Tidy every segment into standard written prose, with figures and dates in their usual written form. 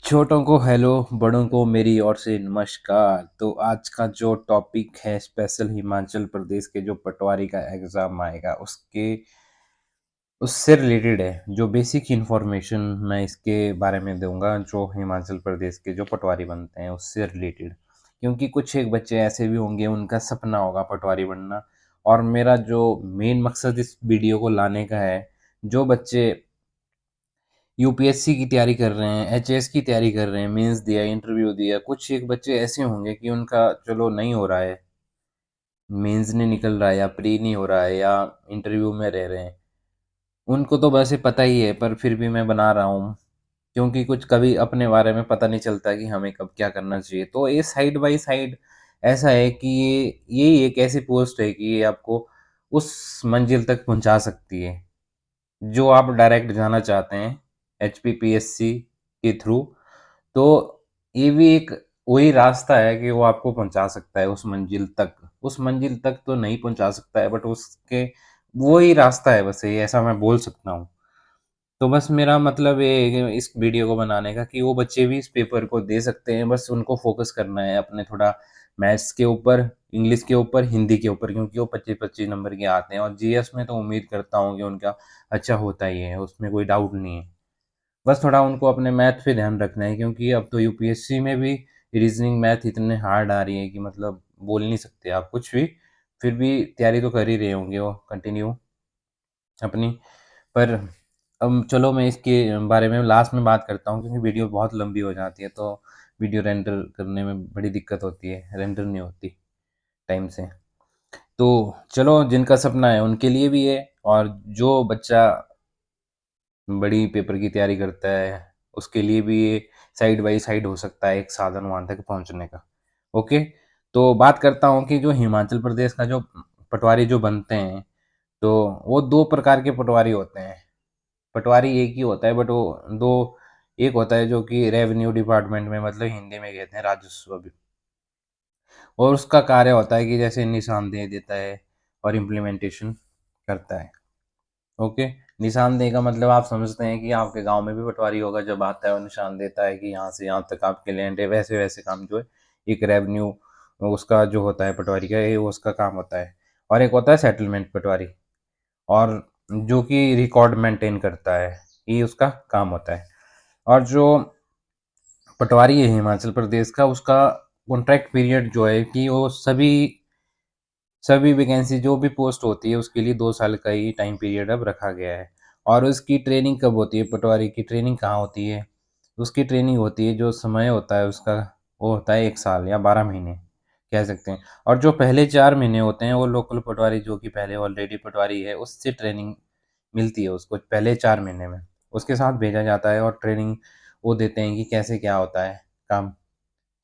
छोटों को हेलो, बड़ों को मेरी ओर से नमस्कार। तो आज का जो टॉपिक है स्पेशल हिमाचल प्रदेश के जो पटवारी का एग्ज़ाम आएगा उसके उससे रिलेटेड है। जो बेसिक इन्फॉर्मेशन मैं इसके बारे में दूँगा जो हिमाचल प्रदेश के जो पटवारी बनते हैं उससे रिलेटेड। क्योंकि कुछ एक बच्चे ऐसे भी होंगे उनका सपना होगा पटवारी बनना, और मेरा जो मेन मकसद इस वीडियो को लाने का है, जो बच्चे यूपीएससी की तैयारी कर रहे हैं, एचएएस की तैयारी कर रहे हैं, मेंस दिया, इंटरव्यू दिया, कुछ एक बच्चे ऐसे होंगे कि उनका चलो नहीं हो रहा है, मेंस नहीं निकल रहा है या प्री नहीं हो रहा है या इंटरव्यू में रह रहे हैं। उनको तो वैसे पता ही है, पर फिर भी मैं बना रहा हूँ क्योंकि कुछ कभी अपने बारे में पता नहीं चलता कि हमें कब क्या करना चाहिए। तो ये साइड बाय साइड ऐसा है कि यही एक ऐसी पोस्ट है कि ये आपको उस मंजिल तक पहुंचा सकती है जो आप डायरेक्ट जाना चाहते हैं एचपीपीएससी के थ्रू। तो ये भी एक वही रास्ता है कि वो आपको पहुंचा सकता है उस मंजिल तक। उस मंजिल तक तो नहीं पहुंचा सकता है, बट उसके वही रास्ता है, बस ये ऐसा मैं बोल सकता हूँ। तो बस मेरा मतलब ये है कि इस वीडियो को बनाने का कि वो बच्चे भी इस पेपर को दे सकते हैं, बस उनको फोकस करना है अपने थोड़ा मैथ्स के ऊपर, इंग्लिश के ऊपर, हिंदी के ऊपर, क्योंकि वो 25-25 नंबर के आते हैं। और जीएस में तो उम्मीद करता हूँ कि उनका अच्छा होता ही है, उसमें कोई डाउट नहीं है। बस थोड़ा उनको अपने मैथ पे ध्यान रखना है, क्योंकि अब तो यूपीएससी में भी रीजनिंग मैथ इतने हार्ड आ रही है कि मतलब बोल नहीं सकते आप कुछ भी। फिर भी तैयारी तो कर ही रहे होंगे वो कंटिन्यू अपनी। पर अब चलो मैं इसके बारे में लास्ट में बात करता हूँ, क्योंकि वीडियो बहुत लंबी हो जाती है तो वीडियो रेंडर करने में बड़ी दिक्कत होती है, रेंडर नहीं होती टाइम से। तो चलो, जिनका सपना है उनके लिए भी है, और जो बच्चा बड़ी पेपर की तैयारी करता है उसके लिए भी ये साइड बाय साइड हो सकता है एक साधन वहां तक पहुंचने का। ओके। तो बात करता हूँ कि जो हिमाचल प्रदेश का जो पटवारी जो बनते हैं, तो वो दो प्रकार के पटवारी होते हैं। पटवारी एक ही होता है, बट वो दो, एक होता है जो कि रेवेन्यू डिपार्टमेंट में, मतलब हिंदी में कहते हैं राजस्व भी, और उसका कार्य होता है कि जैसे निशानदेही देता है और इम्प्लीमेंटेशन करता है। ओके। निशानदेही का मतलब आप समझते हैं कि आपके गांव में भी पटवारी होगा, जब आता है और निशान देता है कि यहाँ से यहाँ तक आपके लैंड है, वैसे वैसे काम जो है एक रेवेन्यू उसका जो होता है पटवारी का, ये उसका काम होता है। और एक होता है सेटलमेंट पटवारी, और जो कि रिकॉर्ड मेंटेन करता है, ये उसका काम होता है। और जो पटवारी है हिमाचल प्रदेश का, उसका कॉन्ट्रैक्ट पीरियड जो है कि वो सभी सभी वैकेंसी जो भी पोस्ट होती है उसके लिए 2 साल का ही टाइम पीरियड अब रखा गया है। और उसकी ट्रेनिंग कब होती है, पटवारी की ट्रेनिंग कहाँ होती है? उसकी ट्रेनिंग होती है, जो समय होता है उसका, वो होता है 1 साल या 12 महीने कह सकते हैं। और जो पहले 4 महीने होते हैं वो लोकल पटवारी जो कि पहले ऑलरेडी पटवारी है उससे ट्रेनिंग मिलती है उसको पहले 4 महीने में, उसके साथ भेजा जाता है और ट्रेनिंग वो देते हैं कि कैसे क्या होता है काम।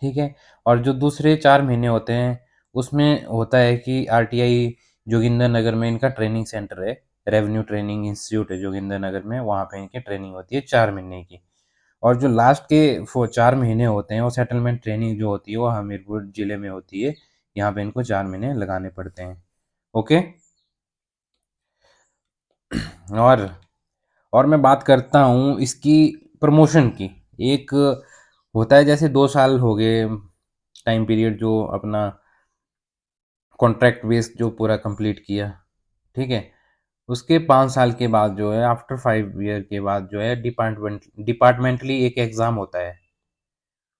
ठीक है। और जो दूसरे 4 महीने होते हैं उसमें होता है कि आरटीआई जोगिंदर नगर में इनका ट्रेनिंग सेंटर है, रेवेन्यू ट्रेनिंग इंस्टीट्यूट है जोगिंदर नगर में, वहाँ पे इनकी ट्रेनिंग होती है 4 महीने की। और जो लास्ट के 4 महीने होते हैं वो सेटलमेंट ट्रेनिंग जो होती है वो हमीरपुर जिले में होती है। यहाँ पे इनको 4 महीने लगाने पड़ते हैं। ओके। और और मैं बात करता हूँ इसकी प्रमोशन की। एक होता है जैसे 2 साल हो गए टाइम पीरियड जो अपना कॉन्ट्रैक्ट बेस्ड जो पूरा कंप्लीट किया, ठीक है। उसके 5 साल के बाद जो है, आफ्टर 5 ईयर के बाद जो है, डिपार्टमेंटली एक एग्ज़ाम होता है,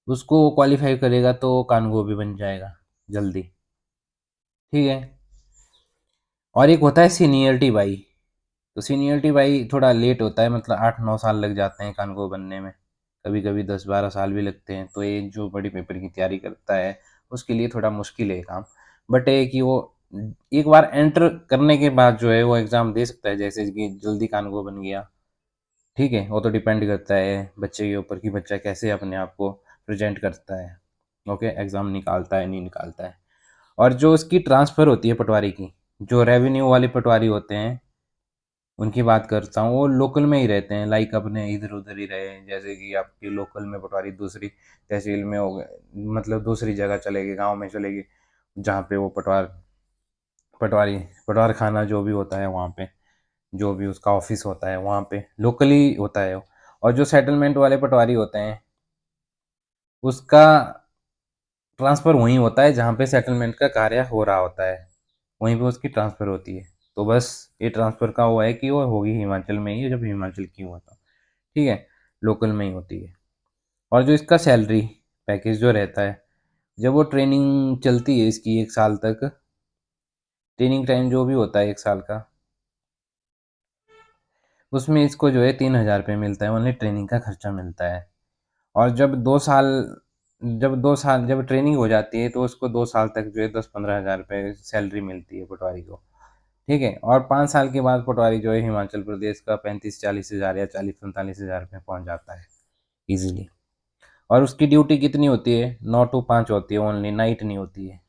उसको क्वालिफाई करेगा तो कानगो भी बन जाएगा जल्दी। ठीक है। और एक होता है सीनियरिटी बाई। तो सीनियरिटी बाई थोड़ा लेट होता है, मतलब 8-9 साल लग जाते हैं कानगो बनने में, कभी कभी 10-12 साल भी लगते हैं। तो ये जो बड़ी पेपर की तैयारी करता है उसके लिए थोड़ा मुश्किल है काम। बट ये कि वो एक बार एंटर करने के बाद जो है वो एग्ज़ाम दे सकता है, जैसे कि जल्दी कानगो बन गया। ठीक है। वो तो डिपेंड करता है बच्चे के ऊपर कि बच्चा कैसे अपने आप को प्रेजेंट करता है। ओके, एग्ज़ाम निकालता है नहीं निकालता है। और जो उसकी ट्रांसफ़र होती है पटवारी की, जो रेवेन्यू वाले पटवारी होते हैं उनकी बात करता हूँ, वो लोकल में ही रहते हैं, लाइक अपने इधर उधर ही रहे हैं। जैसे कि आपके लोकल में पटवारी दूसरी तहसील में हो गए, मतलब दूसरी जगह चले गए, गाँव में चले गए, जहाँ पे वो पटवारी पटवार खाना जो भी होता है वहाँ पे, जो भी उसका ऑफिस होता है वहाँ पे लोकली होता है वो। और जो सेटलमेंट वाले पटवारी होते हैं उसका ट्रांसफ़र वहीं होता है जहाँ पे सेटलमेंट का कार्य हो रहा होता है, वहीं पे उसकी ट्रांसफ़र होती है। तो बस ये ट्रांसफ़र का हुआ है कि वो होगी हिमाचल में ही, जब हिमाचल की हुआ था, ठीक है, लोकल में ही होती है। और जो इसका सैलरी पैकेज जो रहता है, जब वो ट्रेनिंग चलती है इसकी 1 साल तक, ट्रेनिंग टाइम जो भी होता है 1 साल का, उसमें इसको जो है 3,000 रुपये मिलता है, ओनली ट्रेनिंग का खर्चा मिलता है। और जब ट्रेनिंग हो जाती है तो उसको 2 साल तक जो है 10-15 हज़ार रुपये सैलरी मिलती है पटवारी को, ठीक है। और 5 साल के बाद पटवारी जो है हिमाचल प्रदेश का 35-40 हज़ार या 40-45 हज़ार रुपये पहुंच जाता है इजीली। और उसकी ड्यूटी कितनी होती है? 9 to 5 होती है ओनली, नाइट नहीं होती है।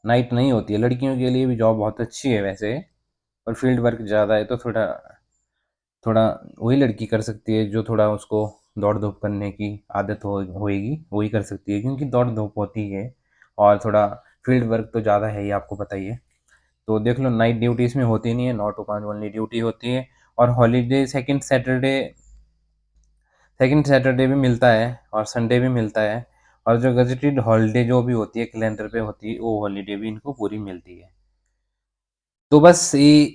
नाइट नहीं होती है। लड़कियों के लिए भी जॉब बहुत अच्छी है वैसे, और फील्ड वर्क ज़्यादा है, तो थोड़ा थोड़ा वही लड़की कर सकती है जो थोड़ा उसको दौड़ धूप करने की आदत होएगी, वही कर सकती है, क्योंकि दौड़ धूप होती है और थोड़ा फील्ड वर्क तो ज़्यादा है ही, आपको पता ही है। तो देख लो, नाइट ड्यूटी इसमें होती नहीं है, 9 to 5 ओनली ड्यूटी होती है। और हॉलीडे सेकंड सैटरडे भी मिलता है और संडे भी मिलता है। और जो गजेटेड हॉलीडे जो भी होती है कैलेंडर पे होती है, वो हॉलीडे भी इनको पूरी मिलती है। तो बस ये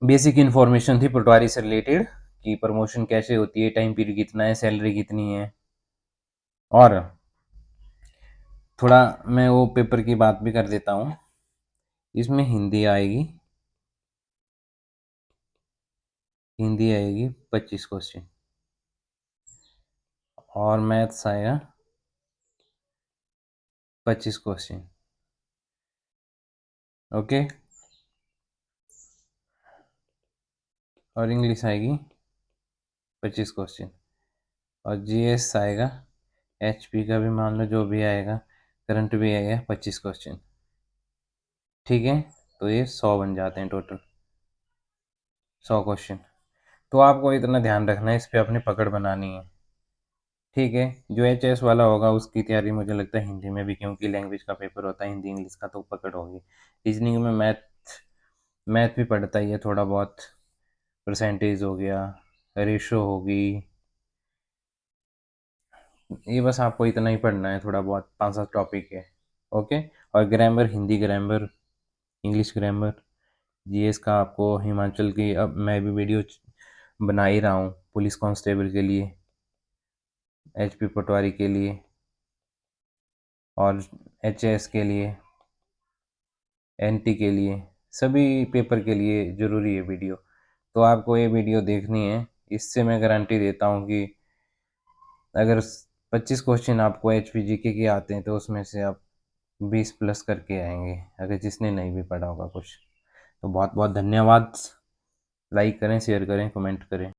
बेसिक इन्फॉर्मेशन थी पटवारी से रिलेटेड, कि प्रमोशन कैसे होती है, टाइम पीरियड कितना है, सैलरी कितनी है। और थोड़ा मैं वो पेपर की बात भी कर देता हूँ। इसमें हिंदी आएगी 25 क्वेश्चन, और मैथ्स आएगा 25 क्वेश्चन। ओके। और इंग्लिश आएगी 25 क्वेश्चन। और जीएस आएगा, एचपी का भी मान लो, जो भी आएगा, करंट भी आएगा 25 क्वेश्चन, ठीक है। तो ये 100 बन जाते हैं टोटल, 100 क्वेश्चन। तो आपको इतना ध्यान रखना है, इस पे अपनी पकड़ बनानी है, ठीक है। जो एचएस वाला होगा उसकी तैयारी मुझे लगता है हिंदी में भी, क्योंकि लैंग्वेज का पेपर होता है, हिंदी इंग्लिश का तो पकड़ होगी। रीजनिंग में मैथ भी पढ़ता ही है थोड़ा बहुत, परसेंटेज हो गया, रेशो होगी, ये बस आपको इतना ही पढ़ना है, थोड़ा बहुत 5-7 टॉपिक है। ओके। और grammar, Hindi grammar, English grammar, GS का आपको हिमाचल की, अब मैं भी वीडियो बना ही रहा हूँ पुलिस कांस्टेबल के लिए, एचपी पटवारी के लिए, और एचएस के लिए, एनटी के लिए, सभी पेपर के लिए ज़रूरी है वीडियो। तो आपको ये वीडियो देखनी है। इससे मैं गारंटी देता हूँ कि अगर 25 क्वेश्चन आपको एचपीजीके के आते हैं तो उसमें से आप 20+ करके आएंगे, अगर जिसने नहीं भी पढ़ा होगा कुछ। तो बहुत बहुत धन्यवाद। लाइक करें, शेयर करें, कमेंट करें।